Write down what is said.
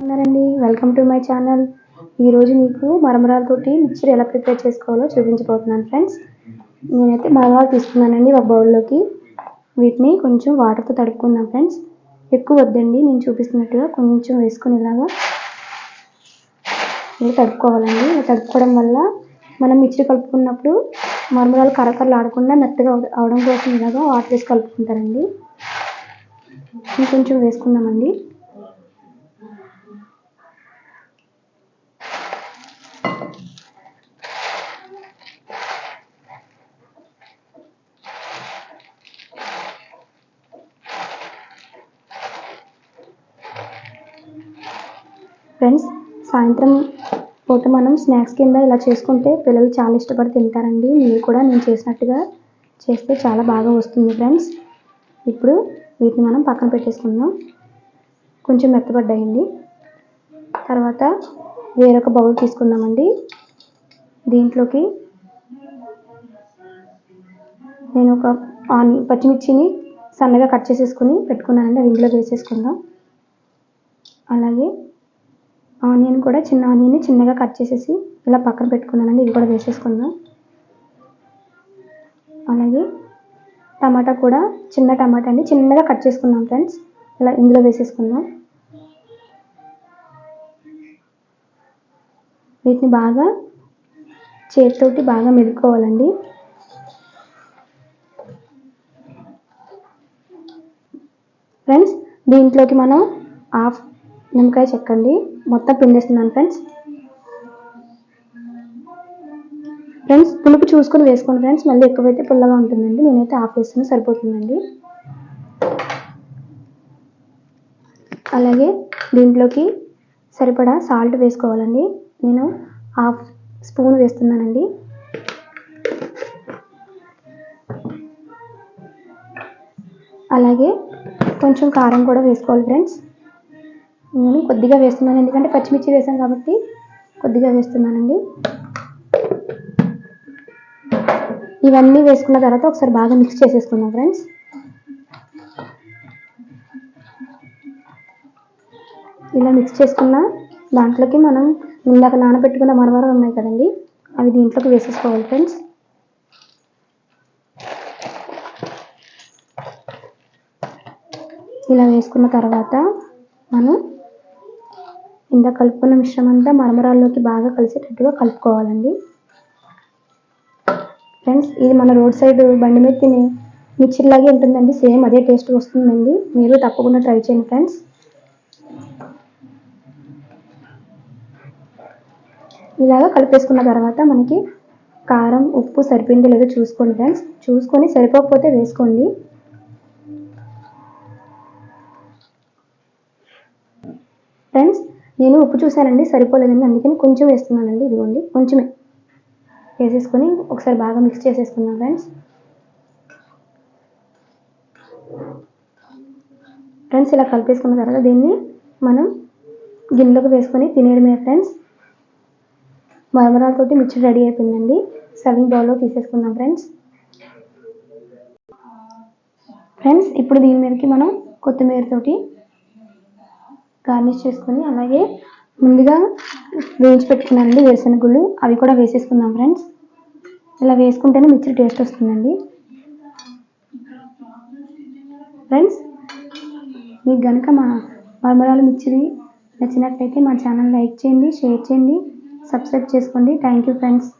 ఉన్నారండి, welcome to my channel. ఈరోజు మీకు మరమరాలతోటి మిక్చర్ ఎలా ప్రిపేర్ చేసుకోవాలో చూపించబోతున్నాను ఫ్రెండ్స్. నేనైతే మరమరాలు తీసుకున్నానండి ఒక బౌల్లోకి. వీటిని కొంచెం వాటర్తో తడుపుకుందాం ఫ్రెండ్స్. ఎక్కువ వద్దండి, నేను చూపిస్తున్నట్టుగా కొంచెం వేసుకొని ఇలా తడుపుకోవాలండి. ఇలా తడుపుకోవడం వల్ల మనం మిక్చర్ కలుపుకున్నప్పుడు మరమరాలు కరకరలు ఆడకుండా మెత్తగా అవడం కోసం ఇలాగా వాటర్ వేసి కలుపుకుంటారండి. ఇంకొంచెం వేసుకుందామండి. ఫ్రెండ్స్, సాయంత్రం పూట మనం స్నాక్స్ కింద ఇలా చేసుకుంటే పిల్లలు చాలా ఇష్టపడి తింటారండి. మీరు కూడా నేను చేసినట్టుగా చేస్తే చాలా బాగా వస్తుంది ఫ్రెండ్స్. ఇప్పుడు వీటిని మనం పక్కన పెట్టేసుకుందాం. కొంచెం మెత్తబడ్డాయండి. తర్వాత వేరొక బౌల్ తీసుకుందామండి. దీంట్లోకి నేను ఒక పచ్చిమిర్చిని సన్నగా కట్ చేసేసుకుని పెట్టుకున్నానండి. అవి ఇందులో వేసేసుకుందాం. అలాగే ఆనియన్ కూడా చిన్న ఆనియన్ని చిన్నగా కట్ చేసేసి ఇలా పక్కన పెట్టుకున్నానండి. ఇవి కూడా వేసేసుకుందాం. అలాగే టమాటా కూడా చిన్న టమాటా అండి, చిన్నగా కట్ చేసుకుందాం ఫ్రెండ్స్. ఇలా ఇందులో వేసేసుకుందాం. వీటిని బాగా చేతితోటి బాగా మెదుపుకోవాలండి. ఫ్రెండ్స్, దీంట్లోకి మనం హాఫ్ నిమ్మకాయ చెక్కండి మొత్తం పిండేస్తున్నాను ఫ్రెండ్స్. పులుపు చూసుకొని వేసుకోండి ఫ్రెండ్స్. మళ్ళీ ఎక్కువైతే పుల్లగా ఉంటుందండి. నేనైతే హాఫ్ వేసుకుని సరిపోతుందండి. అలాగే దీంట్లోకి సరిపడా సాల్ట్ వేసుకోవాలండి. నేను హాఫ్ స్పూన్ వేస్తున్నానండి. అలాగే కొంచెం కారం కూడా వేసుకోవాలి ఫ్రెండ్స్. నేను కొద్దిగా వేస్తున్నాను, ఎందుకంటే పచ్చిమిర్చి వేసాను కాబట్టి కొద్దిగా వేస్తున్నానండి. ఇవన్నీ వేసుకున్న తర్వాత ఒకసారి బాగా మిక్స్ చేసేసుకుందాం ఫ్రెండ్స్. ఇలా మిక్స్ చేసుకున్న దాంట్లోకి మనం ఇందాక నానబెట్టుకున్న మరమరాలు ఉన్నాయి కదండి, అవి దీంట్లోకి వేసేసుకోవాలి ఫ్రెండ్స్. ఇలా వేసుకున్న తర్వాత మనం ఇందాక కలుపుకున్న మిశ్రమం అంతా మరమరాల్లోకి బాగా కలిసేటట్టుగా కలుపుకోవాలండి. ఫ్రెండ్స్, ఇది మన రోడ్ సైడ్ బండి మీద తినే మిక్చర్ లాగే ఉంటుందండి. సేమ్ అదే టేస్ట్ వస్తుందండి. మీరు తప్పకుండా ట్రై చేయండి ఫ్రెండ్స్. ఇలాగా కలిపేసుకున్న తర్వాత మనకి కారం ఉప్పు సరిపోయిందో లేదో చూసుకోండి ఫ్రెండ్స్. చూసుకొని సరిపోకపోతే వేసుకోండి. ఫ్రెండ్స్, నేను ఉప్పు చూశానండి, సరిపోలేదండి, అందుకని కొంచెం వేస్తున్నానండి. ఇదిగోండి, కొంచెమే వేసేసుకొని ఒకసారి బాగా మిక్స్ చేసేసుకుందాం ఫ్రెండ్స్. ఇలా కలిపేసుకున్న తర్వాత దీన్ని మనం గిన్నెలోకి వేసుకొని తినేయడమే ఫ్రెండ్స్. మరమరాలతోటి మిక్చర్ రెడీ అయిపోయిందండి. సర్వింగ్ బౌల్లో తీసేసుకుందాం ఫ్రెండ్స్. ఇప్పుడు దీని మీదకి మనం కొత్తిమీరతోటి గార్నిష్ చేసుకొని, అలాగే ముందుగా వేయించి పెట్టుకున్నానండి వేరుశనగుళ్ళు, అవి కూడా వేసేసుకుందాం ఫ్రెండ్స్. ఇలా వేసుకుంటేనే మిక్చర్ టేస్ట్ వస్తుందండి. ఫ్రెండ్స్, మీకు కనుక మా మరమరాలు మిక్చర్ నచ్చినట్లయితే మా ఛానల్ లైక్ చేయండి, షేర్ చేయండి, సబ్స్క్రైబ్ చేసుకోండి. Thank you friends.